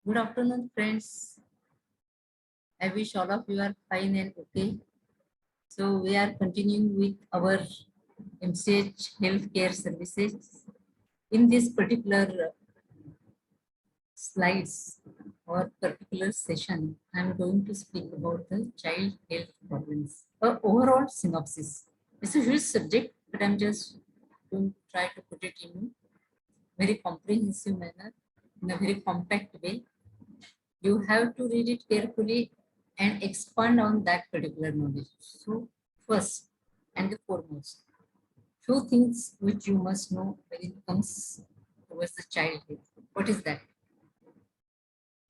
Good afternoon, friends. I wish all of you are fine and okay. So we are continuing with our MCH healthcare services. In this particular slides or particular session, I am going to speak about the child health problems. Overall synopsis. It's a huge subject, but I'm just going to try to put it in a very comprehensive manner, in a very compact way. You have to read it carefully and expand on that particular knowledge. So, first and the foremost, few things which you must know when it comes towards the childhood. What is that?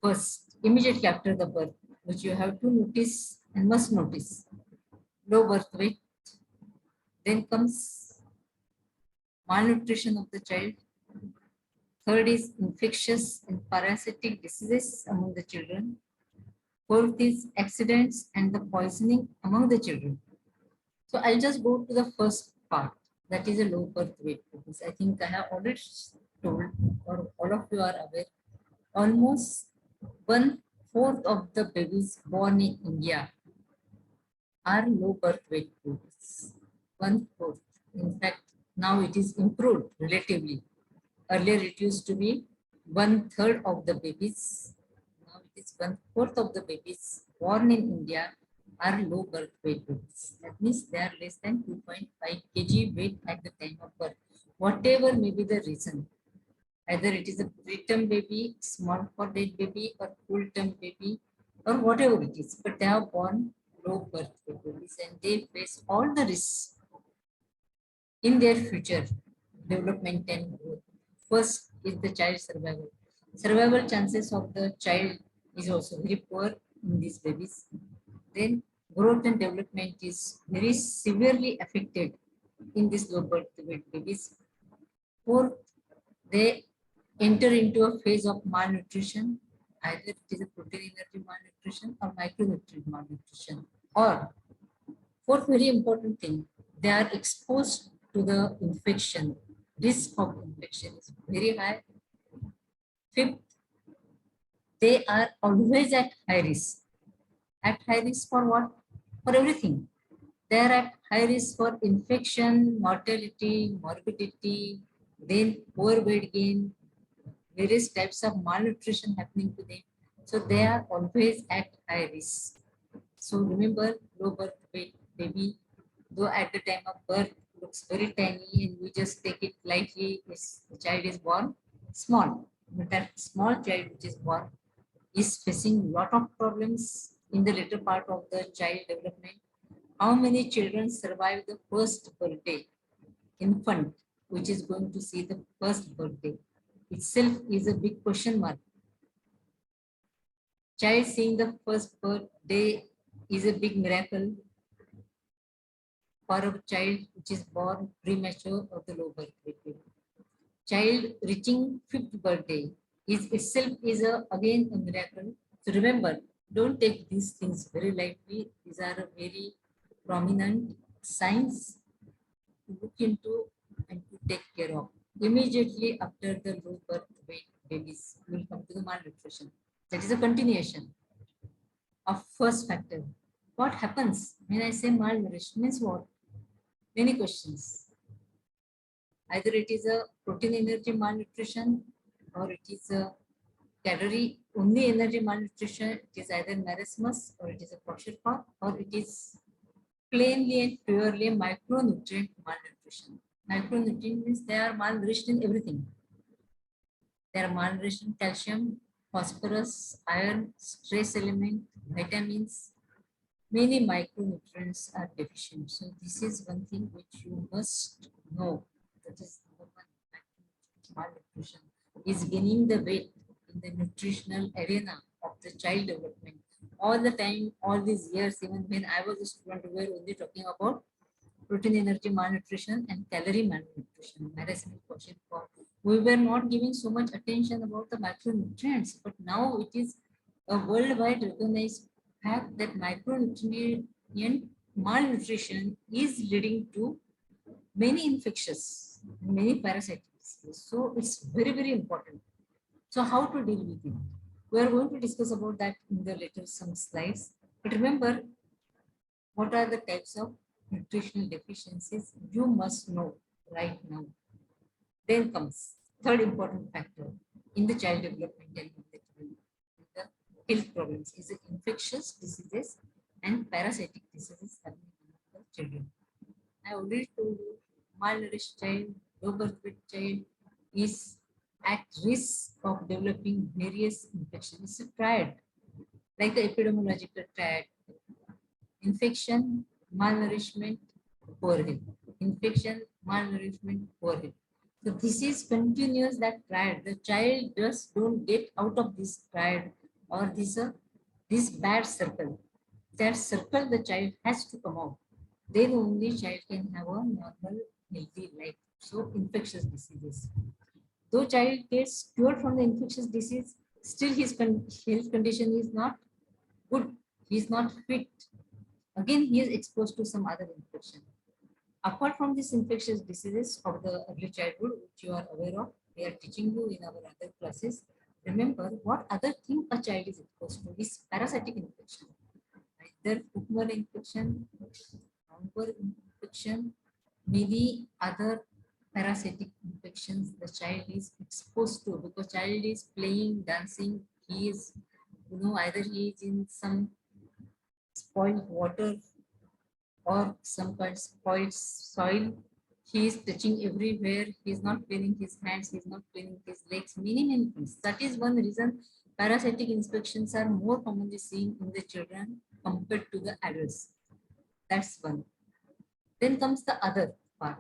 First, immediately after the birth, which you have to notice and must notice, low birth weight. Then comes malnutrition of the child. Third is infectious and parasitic diseases among the children. Fourth is accidents and the poisoning among the children. So I'll just go to the first part, that is a low birth weight, because I think I have already told, or all of you are aware, almost 1/4 of the babies born in India are low birth weight babies. 1/4. In fact, now it is improved relatively. Earlier it used to be 1/3 of the babies. Now it is 1/4 of the babies born in India are low birth weight babies. That means they are less than 2.5 kg weight at the time of birth. Whatever may be the reason, either it is a preterm baby, small for dead baby, or full term baby, or whatever it is, but they are born low birth weight babies and they face all the risks in their future development and growth. First is the child survival. Survival chances of the child is also very poor in these babies. Then growth and development is very severely affected in these low birth weight babies. Fourth, they enter into a phase of malnutrition. Either it is a protein energy malnutrition or micronutrient malnutrition. Or fourth very important thing, they are exposed to the infection. Risk of infection is very high. Fifth, they are always at high risk. At high risk for what? For everything. They are at high risk for infection, mortality, morbidity, then poor weight gain, various types of malnutrition happening to them. So they are always at high risk. So remember, low birth weight baby, though at the time of birth looks very tiny and we just take it lightly, yes, the child is born small. But that small child which is born is facing lot of problems in the later part of the child development. How many children survive the first birthday? Infant, which is going to see the first birthday, itself is a big question mark. Child seeing the first birthday is a big miracle for a child which is born premature or the low birth weight. Child reaching fifth birthday is itself is again a miracle. So remember, don't take these things very lightly. These are a very prominent signs to look into and to take care of. Immediately after the low birth weight babies will come to the malnutrition. That is a continuation of first factor. What happens when I say malnutrition means what? Many questions. Either it is a protein energy malnutrition or it is a calorie only energy malnutrition. It is either marasmus or it is a kwashiorkor or it is plainly and purely micronutrient malnutrition. Micronutrient means they are malnourished in everything. They are malnourished in calcium, phosphorus, iron, trace element, vitamins. Many micronutrients are deficient. So this is one thing which you must know. That is number one, malnutrition is gaining the weight in the nutritional arena of the child development. All the time, all these years, even when I was a student, we were only talking about protein energy malnutrition and calorie malnutrition, marasmic portion. We were not giving so much attention about the macronutrients, but now it is a worldwide recognized fact that micronutrient malnutrition is leading to many infectious, many parasitic diseases. So it's very, very important. So how to deal with it? We are going to discuss about that in the later some slides. But remember, what are the types of nutritional deficiencies you must know right now. Then comes third important factor in the child development and the health problems is the infectious diseases and parasitic diseases happening among the children. I already told you, malnourished child, low birth weight child is at risk of developing various infections. It's a triad, like the epidemiological triad: infection, malnourishment, poor health. Infection, malnourishment, poor health. So this is continuous, that triad. The child just don't get out of this triad or this bad circle. That circle the child has to come out. Then only child can have a normal, healthy life. So infectious diseases. Though child gets cured from the infectious disease, still his health condition is not good. He is not fit. Again, he is exposed to some other infection. Apart from these infectious diseases of the early childhood, which you are aware of, we are teaching you in our other classes. Remember, what other thing a child is exposed to is parasitic infection. Either football infection, groundworm infection, many other parasitic infections the child is exposed to, because child is playing, dancing, he is, either he is in some spoiled water or some kind of spoiled soil. He is touching everywhere. He is not cleaning his hands. He is not cleaning his legs. Many things. That is one reason parasitic infections are more commonly seen in the children compared to the adults. That's one. Then comes the other part.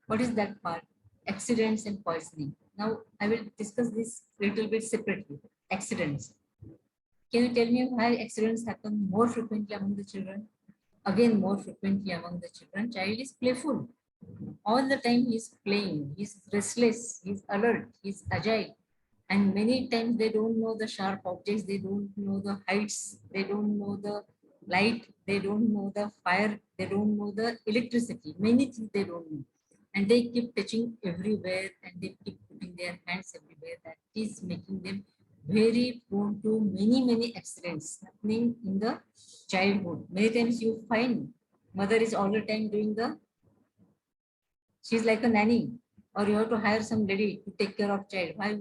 What is that part? Accidents and poisoning. Now I will discuss this little bit separately. Accidents. Can you tell me why accidents happen more frequently among the children? Again, more frequently among the children. Child is playful. All the time he is playing. He's restless. He's alert. He's agile. And many times they don't know the sharp objects. They don't know the heights. They don't know the light. They don't know the fire. They don't know the electricity. Many things they don't know. And they keep touching everywhere and they keep putting their hands everywhere. That is making them very prone to many accidents happening in the childhood. Many times you find mother is all the time doing she's like a nanny, or you have to hire some lady to take care of child. Why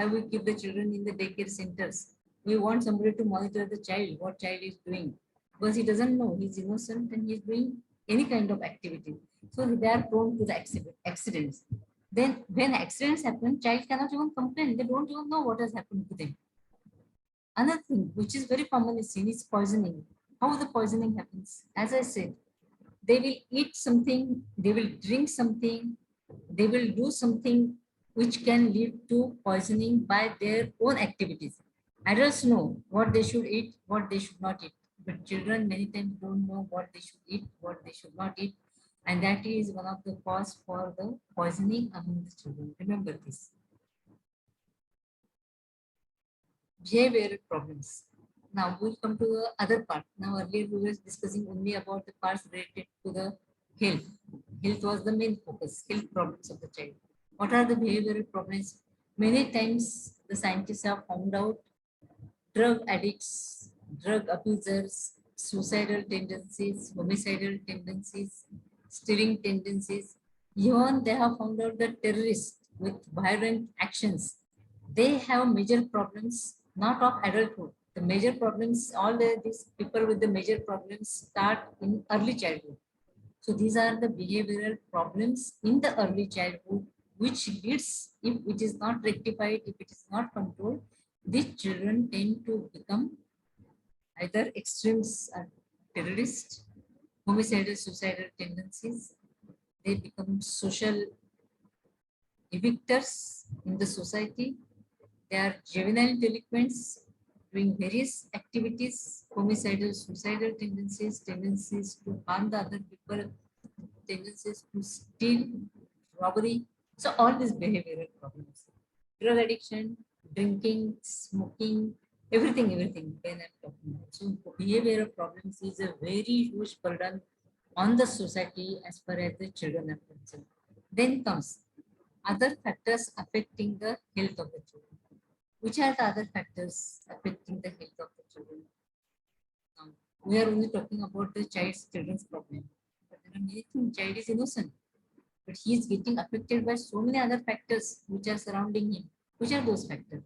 we keep the children in the daycare centers? We want somebody to monitor the child, what child is doing, because he doesn't know, he's innocent and he's doing any kind of activity. So they are prone to the accidents. Then when accidents happen, child cannot even complain. They don't even know what has happened to them. Another thing which is very commonly seen is poisoning. How the poisoning happens? As I said, they will eat something, they will drink something, they will do something which can lead to poisoning by their own activities. Adults know what they should eat, what they should not eat, but children many times don't know what they should eat, what they should not eat, and that is one of the cause for the poisoning among the children. Remember this. Behavioral problems. Now we'll come to the other part. Now earlier we were discussing only about the parts related to the health. Health was the main focus, health problems of the child. What are the behavioral problems? Many times the scientists have found out drug addicts, drug abusers, suicidal tendencies, homicidal tendencies, stealing tendencies. Even they have found out that terrorists with violent actions, they have major problems, not of adulthood. The major problems, these people with the major problems start in early childhood. So these are the behavioral problems in the early childhood, which leads, if it is not rectified, if it is not controlled, these children tend to become either extremes, terrorists, homicidal, suicidal tendencies. They become social evictors in the society. They are juvenile delinquents doing various activities, homicidal, suicidal tendencies, tendencies to harm the other people, tendencies to steal, robbery. So all these behavioral problems, drug addiction, drinking, smoking, everything when I'm talking about. So behavioral problems is a very huge burden on the society as far as the children are concerned. Then comes other factors affecting the health of the children. Which are the other factors affecting the health of the children? Now, we are only talking about the children's problem. But there are many things. Child is innocent, but he is getting affected by so many other factors which are surrounding him. Which are those factors?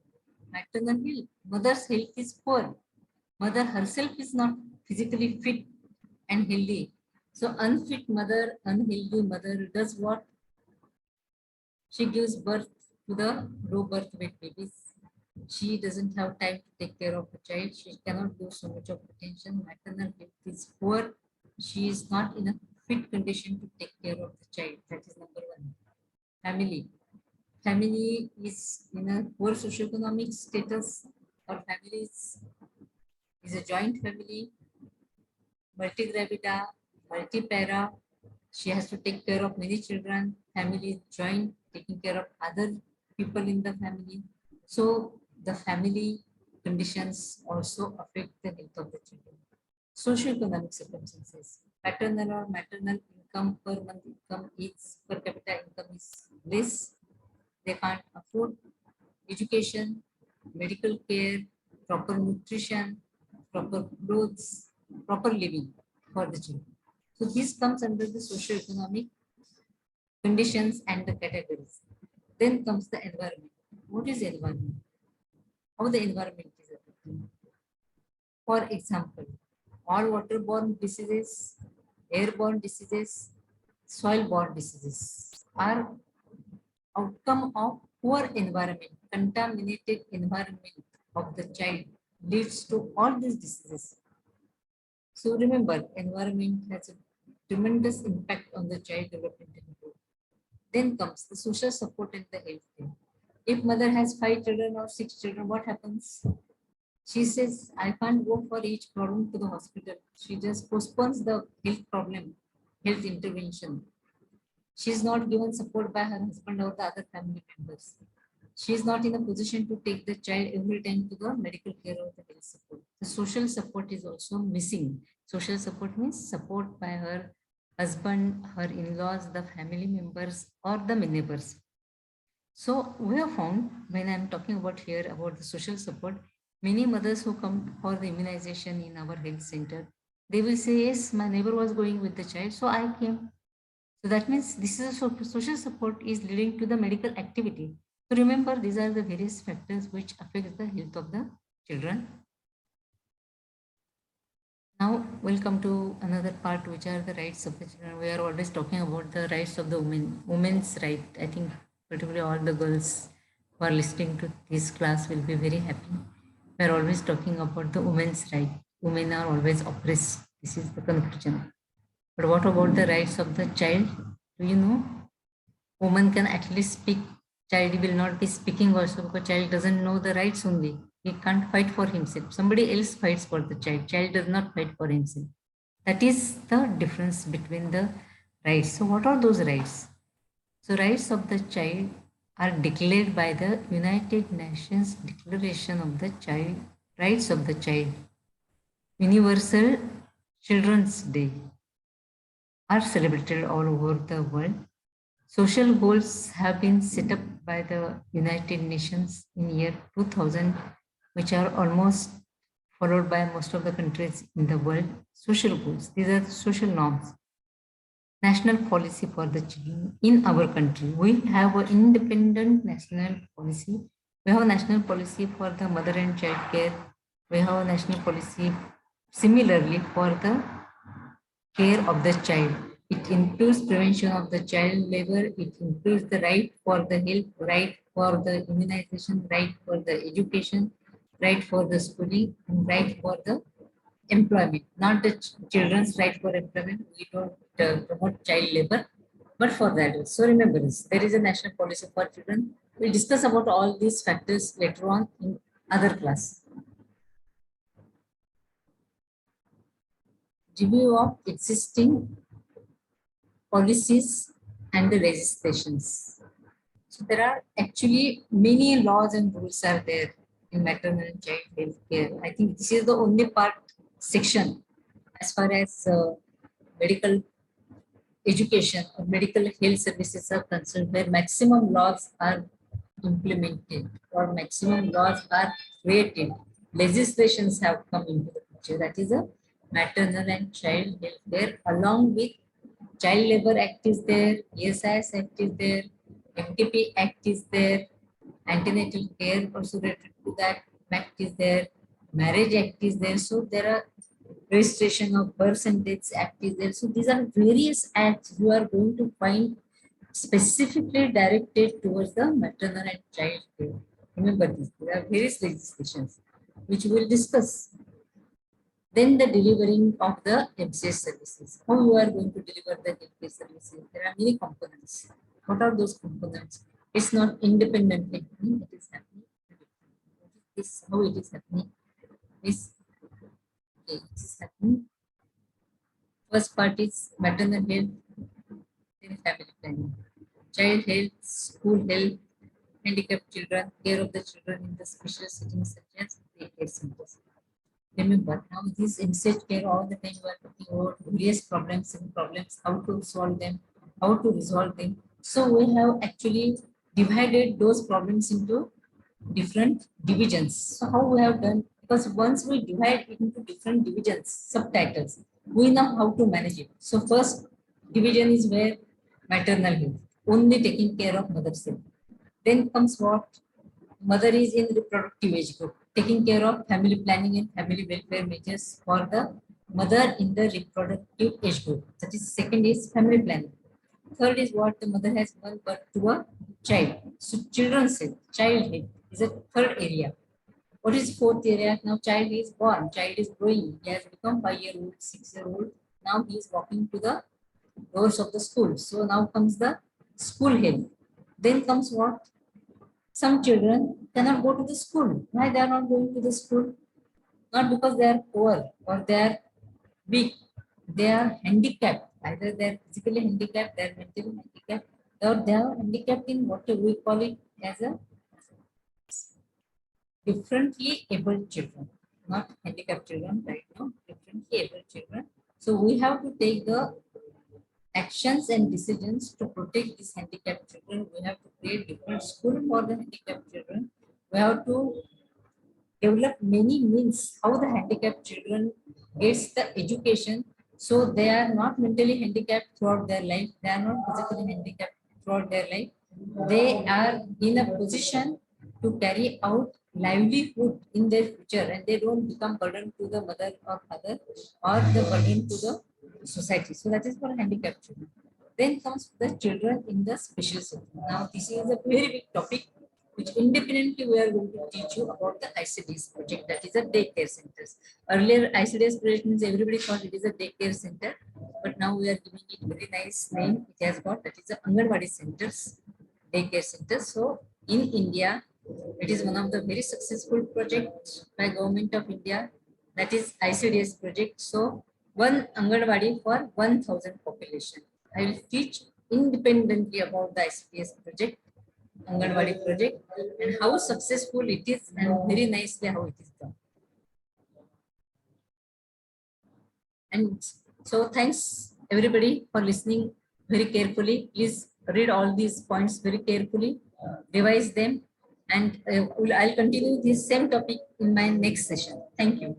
Maternal health. Mother's health is poor. Mother herself is not physically fit and healthy. So unfit mother, unhealthy mother does what? She gives birth to the low birth weight babies. She doesn't have time to take care of the child. She cannot give so much of attention. Maternal health is poor. She is not in a fit condition to take care of the child. That is number one. Family. Family is in a poor socioeconomic status, or family is a joint family, multi-gravida, multi-para. She has to take care of many children. Family is joint, taking care of other people in the family. So the family conditions also affect the health of the children. Socioeconomic circumstances. Paternal or maternal income per month income is per capita income is less. They can't afford education, medical care, proper nutrition, proper clothes, proper living for the children. So this comes under the socio-economic conditions and the categories. Then comes the environment. What is environment? How the environment is affecting. For example, all waterborne diseases, airborne diseases, soil-borne diseases are outcome of poor environment, contaminated environment of the child leads to all these diseases. So remember, environment has a tremendous impact on the child development and growth. Then comes the social support and the health care. If mother has 5 children or 6 children, what happens? She says, I can't go for each problem to the hospital. She just postpones the health problem, health intervention. She is not given support by her husband or the other family members. She is not in a position to take the child every time to the medical care or the health support. The social support is also missing. Social support means support by her husband, her in-laws, the family members, or the neighbors. So we have found, when I'm talking about here about the social support, many mothers who come for the immunization in our health center, they will say, yes, my neighbor was going with the child, so I came. So that means this is a social support is leading to the medical activity. So remember, these are the various factors which affect the health of the children. Now we'll come to another part, which are the rights of the children. We are always talking about the rights of the women, women's right. I think particularly all the girls who are listening to this class will be very happy. We are always talking about the women's right. Women are always oppressed. This is the conclusion. But what about the rights of the child? Do you know? Woman can at least speak. Child will not be speaking also because child doesn't know the rights only. He can't fight for himself. Somebody else fights for the child. Child does not fight for himself. That is the difference between the rights. So what are those rights? So rights of the child are declared by the United Nations Declaration of the Child, Rights of the Child. Universal Children's Day are celebrated all over the world. Social goals have been set up by the United Nations in year 2000, which are almost followed by most of the countries in the world. Social goals, these are the social norms. National policy for the children in our country. We have an independent national policy. We have a national policy for the mother and child care. We have a national policy similarly for the care of the child. It includes prevention of the child labor. It includes the right for the health, right for the immunization, right for the education, right for the schooling, and right for the employment. Not the children's right for employment. We don't promote child labor, but for that. So remember this, there is a national policy for children. We'll discuss about all these factors later on in other class. Review of existing policies and the legislations. So there are actually many laws and rules are there in maternal and child health care. I think this is the only part section as far as medical education or medical health services are concerned, where maximum laws are implemented or maximum laws are created, legislations have come into the picture. That is a maternal and child welfare, along with Child Labor Act is there, ESIS Act is there, MTP Act is there, Antenatal Care also related to that Act is there, Marriage Act is there. So there are Registration of Births and Deaths Act is there. So these are various acts you are going to find specifically directed towards the maternal and child care. Remember this, there are various legislations which we will discuss. Then the delivering of the MCS services. How you are going to deliver the healthcare services? There are many components. What are those components? It's not independently happening, it is happening. This how it is happening. This okay, it is happening. First part is maternal health, then family planning. Child health, school health, handicapped children, care of the children in the special settings such as daycare centers. Remember, now this insect care all the time we are talking about various problems, how to solve them, how to resolve them. So we have actually divided those problems into different divisions. So how we have done, because once we divide it into different divisions, subtitles, we know how to manage it. So first division is where maternal health, only taking care of mother's health. Then comes what? Mother is in reproductive age group, taking care of family planning and family welfare measures for the mother in the reproductive age group. That is, second is family planning. Third is what? The mother has given birth to a child. So children's health, child health is a third area. What is fourth area? Now child is born, child is growing. He has become 5-year-old, 6-year-old. Now he is walking to the doors of the school. So now comes the school health. Then comes what? Some children cannot go to the school. Why they are not going to the school? Not because they are poor or they are weak. They are handicapped. Either they are physically handicapped, they are mentally handicapped, or they are handicapped in what we call it as a differently abled children. Not handicapped children right now, differently abled children. So we have to take the actions and decisions to protect these handicapped children. We have to create different school for the handicapped children. We have to develop many means how the handicapped children gets the education, so they are not mentally handicapped throughout their life, they are not physically handicapped throughout their life, they are in a position to carry out livelihood in their future, and they don't become burden to the mother or father or the burden to the society. So that is for handicapped children. Then comes the children in the special school. Now this is a very big topic which independently we are going to teach you about the ICDS project, that is a daycare centers. Earlier ICDS project means everybody thought it is a daycare center, but now we are giving it very nice name. It has got, that is a Anganwadi centers, daycare centers. So in India, it is one of the very successful projects by Government of India, that is ICDS project. So one Anganwadi for 1,000 population. I will teach independently about the ICDS project, Anganwadi project, and how successful it is, and very nicely how it is done. And so thanks everybody for listening very carefully. Please read all these points very carefully, revise them, and I'll continue this same topic in my next session. Thank you.